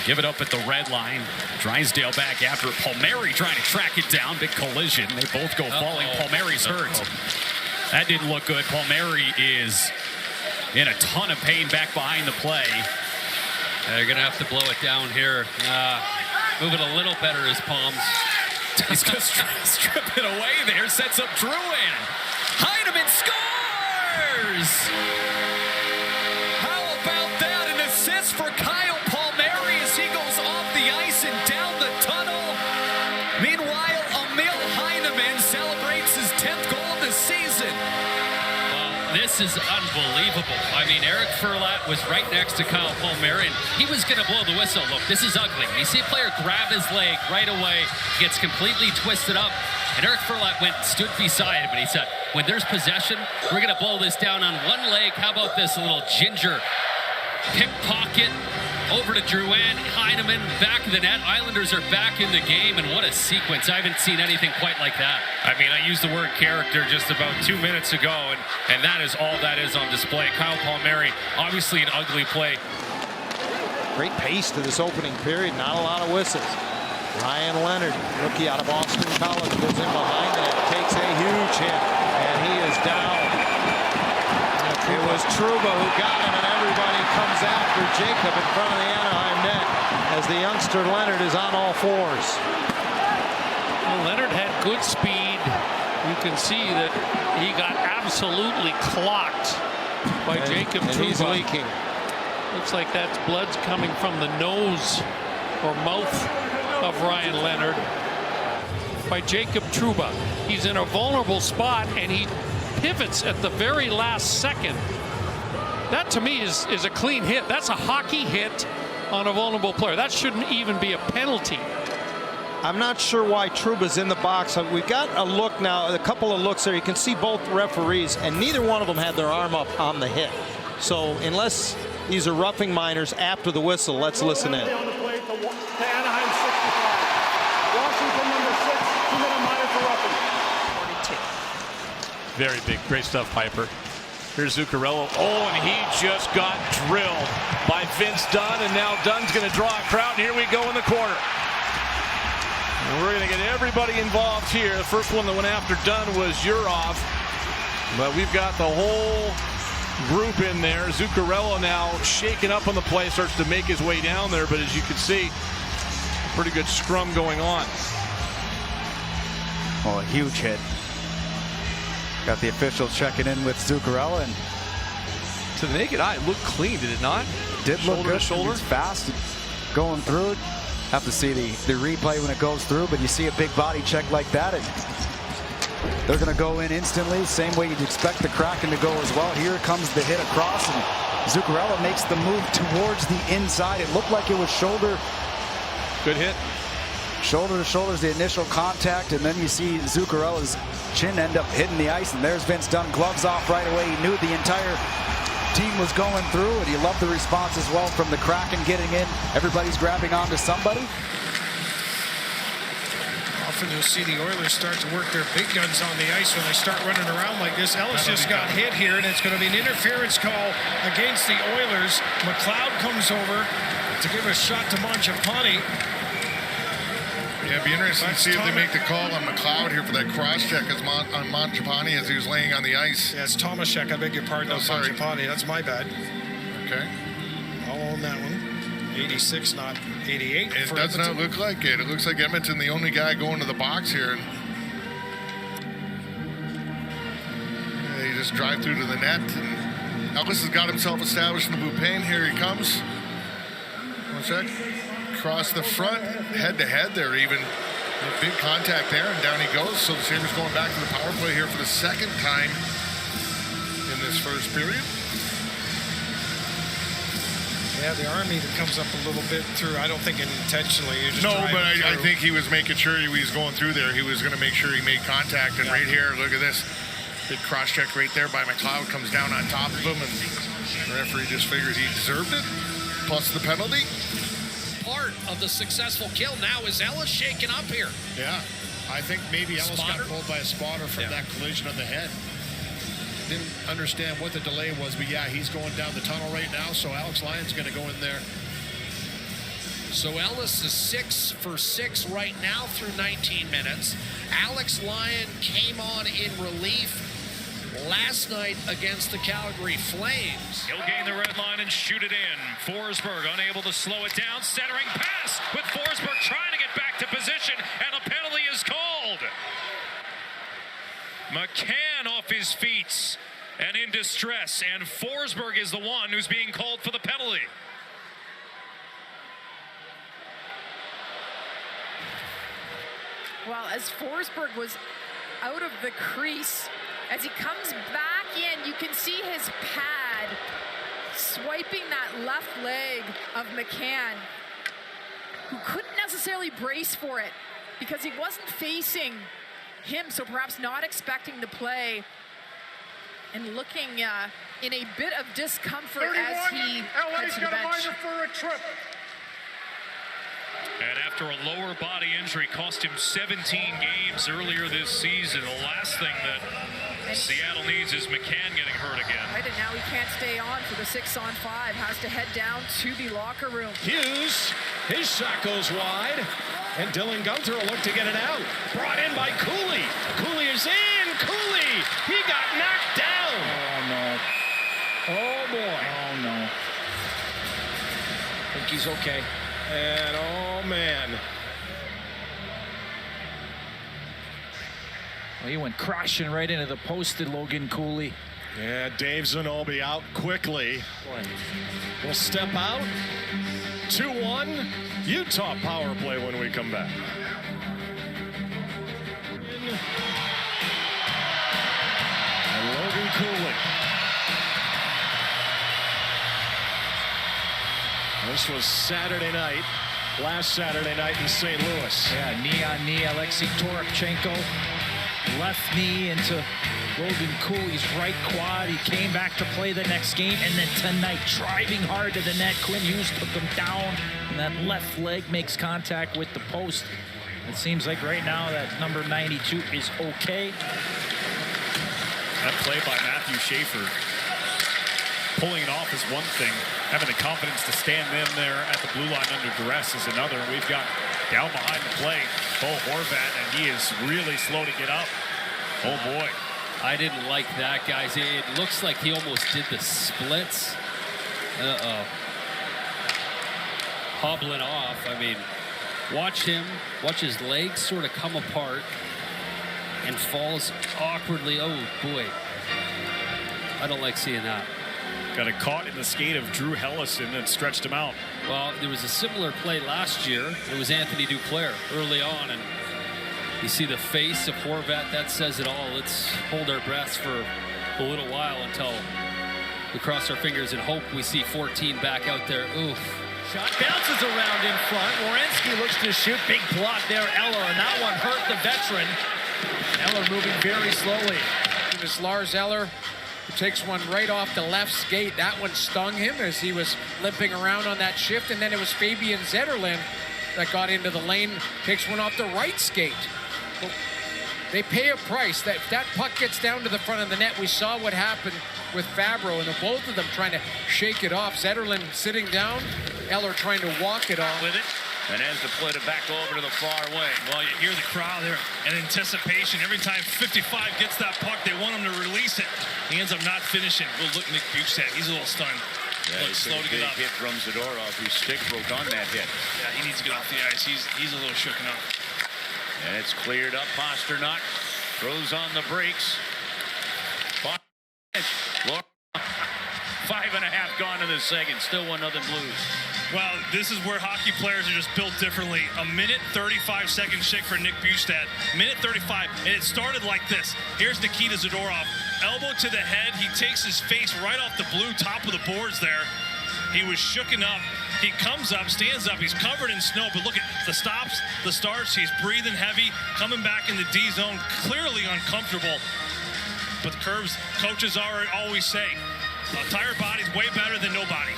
Give it up at the red line. Drysdale back after it. Palmieri trying to track it down. Big collision. They both go falling. Palmieri's hurt. That didn't look good. Palmieri is in a ton of pain back behind the play. They're going to have to blow it down here. Move it a little better, his palms. He's just trying to strip it away there. Sets up Drouin. Heineman scores! How about that? An assist for Kyle Palmieri as he goes off the ice and down the tunnel. Meanwhile, Emil Heineman celebrates his 10th goal of the season. This is unbelievable. I mean, Eric Furlat was right next to Kyle Palmieri, and he was going to blow the whistle. Look, this is ugly. You see a player grab his leg right away, gets completely twisted up, and Eric Furlat stood beside him, and he said, when there's possession, we're going to blow this down on one leg. How about this little ginger pickpocket over to Drouin, Heineman, back of the net. Islanders are back in the game, and what a sequence. I haven't seen anything quite like that. I mean, I used the word character just about 2 minutes ago, and that is all that is on display. Kyle Palmieri, obviously an ugly play. Great pace to this opening period, not a lot of whistles. Ryan Leonard, rookie out of Boston College, goes in behind it, takes a huge hit, and he is down. It was Trouba who got him, and everybody comes after Jacob in front of the Anaheim net as the youngster Leonard is on all fours. Well, Leonard had good speed. You can see that he got absolutely clocked by Jacob Trouba. And he's leaking. Looks like that's blood's coming from the nose or mouth of Ryan Leonard by Jacob Trouba. He's in a vulnerable spot, and he pivots at the very last second. That to me is a clean hit. That's a hockey hit on a vulnerable player. That shouldn't even be a penalty. I'm not sure why Trouba's in the box. We've got a look now, a couple of looks there. You can see both referees, and neither one of them had their arm up on the hit. So unless these are roughing minors after the whistle, let's listen in. Anaheim 65. Washington number 6, 2-minute minor for roughing. 42. Very big. Great stuff, Piper. Here's Zuccarello. Oh, and he just got drilled by Vince Dunn, and now Dunn's going to draw a crowd. Here we go in the corner. And we're going to get everybody involved here. The first one that went after Dunn was Yurov, but we've got the whole group in there. Zuccarello now shaking up on the play, starts to make his way down there, but as you can see, pretty good scrum going on. Oh, a huge hit. Got the officials checking in with Zuccarello, and to the naked eye, it looked clean, did it not? It did look good. Shoulder. It's fast going through it. Have to see the replay when it goes through, but you see a big body check like that, and they're going to go in instantly, same way you'd expect the Kraken to go as well. Here comes the hit across, and Zuccarello makes the move towards the inside. It looked like it was shoulder. Good hit. Shoulder to shoulder is the initial contact, and then you see Zuccarello's chin end up hitting the ice, and there's Vince Dunn, gloves off right away. He knew the entire team was going through, and he loved the response as well from the Kraken getting in. Everybody's grabbing onto somebody. Often you'll see the Oilers start to work their big guns on the ice when they start running around like this. Ellis just got hit here, and it's going to be an interference call against the Oilers. McLeod comes over to give a shot to Mangiapane. Yeah, it'd be interesting to see if they make the call on McLeod here for that cross-check on Mangiapane as he was laying on the ice. Yeah, it's Tomaszek, I beg your pardon, on Mangiapane. That's my bad. Okay. I'll own that one. 86, not 88. It does not look like it. It looks like Edmonton the only guy going to the box here. Yeah, he just drive through to the net. And Ellis has got himself established in the blue paint. Here he comes. One sec. Across the front, head-to-head there even. A big contact there, and down he goes. So the Sabres going back to the power play here for the second time in this first period. Yeah, the arm even comes up a little bit through. I don't think intentionally. No, but I think he was making sure he was going through there. He was going to make sure he made contact. And right here, look at this. Big cross-check right there by McLeod. Comes down on top of him, and the referee just figures he deserved it, plus the penalty. Part of the successful kill now is Ellis shaken up here. Yeah, I think maybe Ellis got pulled by a spotter from that collision on the head. Didn't understand what the delay was, but yeah, he's going down the tunnel right now, so Alex Lyon's going to go in there. So Ellis is 6 for 6 right now through 19 minutes. Alex Lyon came on in relief last night against the Calgary Flames. He'll gain the red line and shoot it in. Forsberg unable to slow it down. Centering pass with Forsberg trying to get back to position, and a penalty is called. McCann off his feet and in distress, and Forsberg is the one who's being called for the penalty. Well, as Forsberg was out of the crease, as he comes back in, you can see his pad swiping that left leg of McCann, who couldn't necessarily brace for it because he wasn't facing him, so perhaps not expecting to play and looking in a bit of discomfort as he heads to the bench. For a trip. And after a lower body injury cost him 17 games earlier this season, the last thing that Seattle needs is McCann getting hurt again. Right, and now he can't stay on for the 6-on-5, has to head down to the locker room. Hughes, his shot goes wide, and Dylan Gunther will look to get it out. Brought in by Cooley. Cooley is in. Cooley, he got knocked down. Oh, no. Oh, boy. Oh, no. I think he's okay. And, oh, man. Well, he went crashing right into the post to Logan Cooley. Yeah, Dave Zanobi out quickly. Will step out. 2-1. Utah power play when we come back. And Logan Cooley. This was Saturday night. Last Saturday night in St. Louis. Yeah, knee-on-knee, Alexei Toropchenko. Left knee into Logan Cooley's right quad. He came back to play the next game, and then tonight, driving hard to the net. Quinn Hughes took him down, and that left leg makes contact with the post. It seems like right now that number 92 is okay. That play by Matthew Schaefer. Pulling it off is one thing. Having the confidence to stand in there at the blue line under duress is another. We've got down behind the play, Bo Horvat, and he is really slow to get up. Oh, boy. I didn't like that, guys. It looks like he almost did the splits. Uh-oh. Hobbling off. I mean, watch his legs sort of come apart and falls awkwardly. Oh, boy. I don't like seeing that. Got it caught in the skate of Drew Hellison and stretched him out. Well, there was a similar play last year. It was Anthony Duclair early on, and you see the face of Horvat. That says it all. Let's hold our breaths for a little while until we cross our fingers and hope we see 14 back out there. Oof. Shot bounces around in front. Werenski looks to shoot. Big block there, Eller, and that one hurt the veteran. Eller moving very slowly. It was Lars Eller who takes one right off the left skate. That one stung him as he was limping around on that shift, and then it was Fabian Zetterlund that got into the lane, takes one off the right skate. Well, they pay a price. That puck gets down to the front of the net. We saw what happened with Fabro, and the both of them trying to shake it off. Zetterlund sitting down, Eller trying to walk it off. With it, and has to put it back over to the far way. Well, you hear the crowd there in anticipation. Every time 55 gets that puck, they want him to release it. He ends up not finishing. Well, look, Nick Bjugstad, he's a little stunned. Yeah, looks slow to get up. Hit from Zadorov, whose stick broke on that hit. Yeah, he needs to get off the ice. He's a little shooken up. And it's cleared up. Pasternak throws on the brakes. 5.5 gone in the second. Still 1-0 Blues. Well, this is where hockey players are just built differently. A minute 35-second shake for Nick Bjugstad. Minute 35, and it started like this. Here's Nikita Zadorov. Elbow to the head. He takes his face right off the blue top of the boards there. He was shooken up. He comes up, stands up. He's covered in snow, but look at the stops, the starts. He's breathing heavy, coming back in the D zone, clearly uncomfortable. But the Curves coaches always say, a tired body's way better than nobody.